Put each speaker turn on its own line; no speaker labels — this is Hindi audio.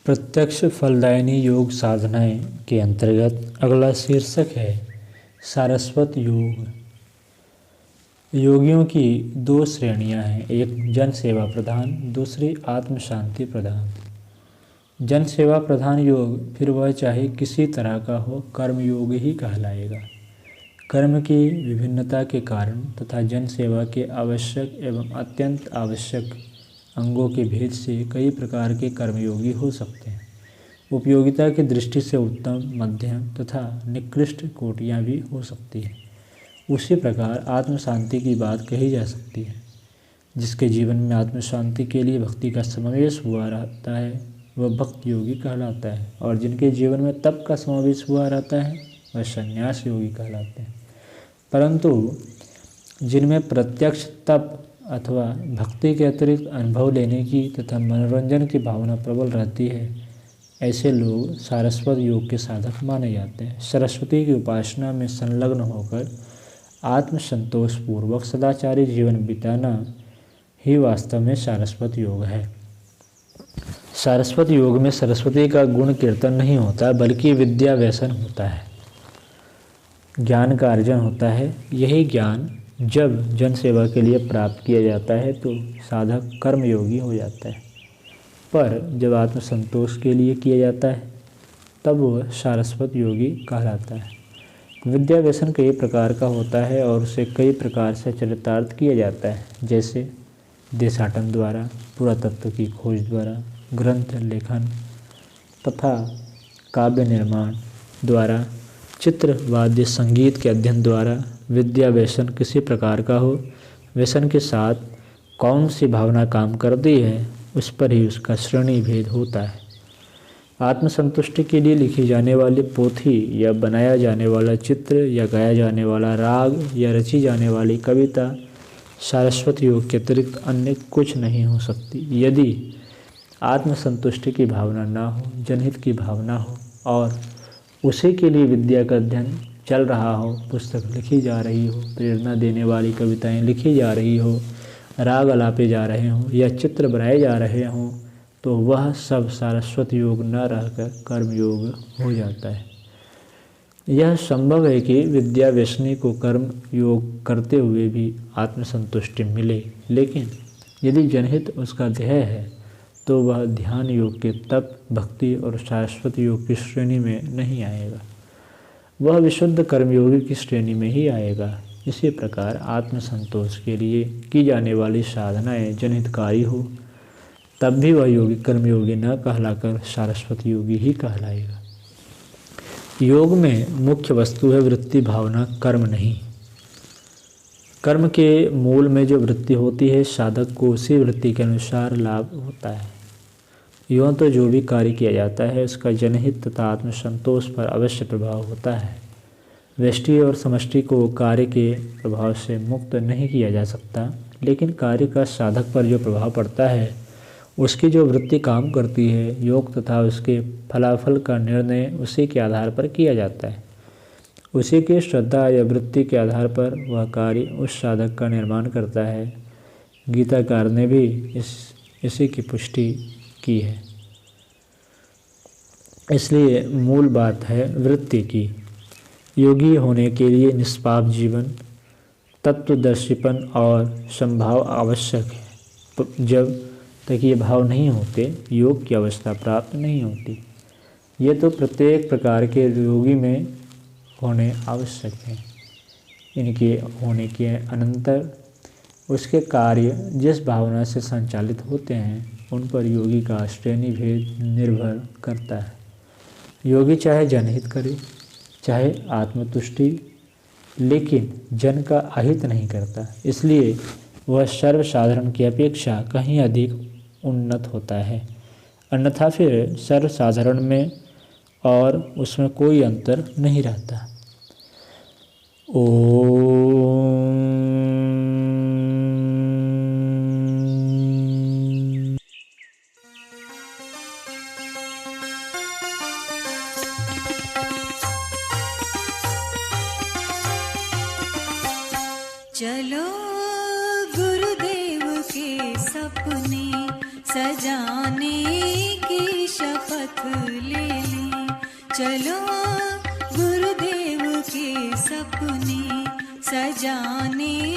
प्रत्यक्ष फलदायिनी योग साधनाएं के अंतर्गत अगला शीर्षक है सारस्वत योग। योगियों की दो श्रेणियां हैं, एक जन सेवा प्रधान, दूसरी आत्म शांति प्रधान। जन सेवा प्रधान योग फिर वह चाहे किसी तरह का हो, कर्म योग ही कहलाएगा। कर्म की विभिन्नता के कारण तथा जन सेवा के आवश्यक एवं अत्यंत आवश्यक अंगों के भेद से कई प्रकार के कर्मयोगी हो सकते हैं। उपयोगिता की दृष्टि से उत्तम, मध्यम तथा निकृष्ट कोटियाँ भी हो सकती हैं। उसी प्रकार आत्म शांति की बात कही जा सकती है। जिसके जीवन में आत्म शांति के लिए भक्ति का समावेश हुआ रहता है वह भक्त योगी कहलाता है, और जिनके जीवन में तप का समावेश हुआ रहता है वह संन्यास योगी कहलाते हैं। परंतु जिनमें प्रत्यक्ष तप अथवा भक्ति के अतिरिक्त अनुभव लेने की तथा मनोरंजन की भावना प्रबल रहती है, ऐसे लोग सारस्वत योग के साधक माने जाते हैं। सरस्वती की उपासना में संलग्न होकर आत्मसंतोष पूर्वक सदाचारी जीवन बिताना ही वास्तव में सारस्वत योग है। सारस्वत योग में सरस्वती का गुण कीर्तन नहीं होता, बल्कि विद्या व्यसन होता है, ज्ञान का अर्जन होता है। यही ज्ञान जब जन सेवा के लिए प्राप्त किया जाता है तो साधक कर्मयोगी हो जाता है, पर जब आत्मसंतोष के लिए किया जाता है तब वह सारस्वत योगी कहलाता है। विद्या व्यसन कई प्रकार का होता है और उसे कई प्रकार से चरितार्थ किया जाता है, जैसे देशाटन द्वारा, पुरातत्व की खोज द्वारा, ग्रंथ लेखन तथा काव्य निर्माण द्वारा, चित्र वाद्य संगीत के अध्ययन द्वारा। विद्या व्यसन किसी प्रकार का हो, व्यसन के साथ कौन सी भावना काम करती है उस पर ही उसका श्रेणी भेद होता है। आत्मसंतुष्टि के लिए लिखी जाने वाली पोथी या बनाया जाने वाला चित्र या गाया जाने वाला राग या रची जाने वाली कविता सारस्वत योग के अतिरिक्त अन्य कुछ नहीं हो सकती। यदि आत्मसंतुष्टि की भावना ना हो, जनहित की भावना हो और उसी के लिए विद्या का अध्ययन चल रहा हो, पुस्तक लिखी जा रही हो, प्रेरणा देने वाली कविताएं लिखी जा रही हो, राग अलापे जा रहे हों या चित्र बनाए जा रहे हों, तो वह सब सारस्वत योग न रहकर कर्म योग हो जाता है। यह संभव है कि विद्या व्यसनी को कर्म योग करते हुए भी आत्मसंतुष्टि मिले, लेकिन यदि जनहित उसका ध्येय है तो वह ध्यान योग के तप, भक्ति और सारस्वत योग की श्रेणी में नहीं आएगा, वह विशुद्ध कर्मयोगी की श्रेणी में ही आएगा। इसी प्रकार आत्मसंतोष के लिए की जाने वाली साधनाएं जनहितकारी हो तब भी वह योगी कर्मयोगी न कहलाकर सारस्वत योगी ही कहलाएगा। योग में मुख्य वस्तु है वृत्ति, भावना, कर्म नहीं। कर्म के मूल में जो वृत्ति होती है, साधक को उसी वृत्ति के अनुसार लाभ होता है। यूँ तो जो भी कार्य किया जाता है उसका जनहित तथा आत्मसंतोष पर अवश्य प्रभाव होता है। व्यष्टि और समष्टि को कार्य के प्रभाव से मुक्त नहीं किया जा सकता, लेकिन कार्य का साधक पर जो प्रभाव पड़ता है उसकी जो वृत्ति काम करती है, योग तथा उसके फलाफल का निर्णय उसी के आधार पर किया जाता है। उसी की श्रद्धा या वृत्ति के आधार पर वह कार्य उस साधक का निर्माण करता है। गीताकार ने भी इसी की पुष्टि की है। इसलिए मूल बात है वृत्ति की। योगी होने के लिए निष्पाप जीवन, तत्वदर्शीपन और संभाव आवश्यक है। जब तक ये भाव नहीं होते योग की अवस्था प्राप्त नहीं होती। ये तो प्रत्येक प्रकार के योगी में होने आवश्यक है। इनके होने के अनंतर उसके कार्य जिस भावना से संचालित होते हैं उन पर योगी का श्रेणी भेद निर्भर करता है। योगी चाहे जनहित करे चाहे आत्मतुष्टि, लेकिन जन का अहित नहीं करता, इसलिए वह सर्वसाधारण की अपेक्षा कहीं अधिक उन्नत होता है। अन्यथा फिर सर्वसाधारण में और उसमें कोई अंतर नहीं रहता।
चलो गुरुदेव के सपने सजाने की शपथ सजाने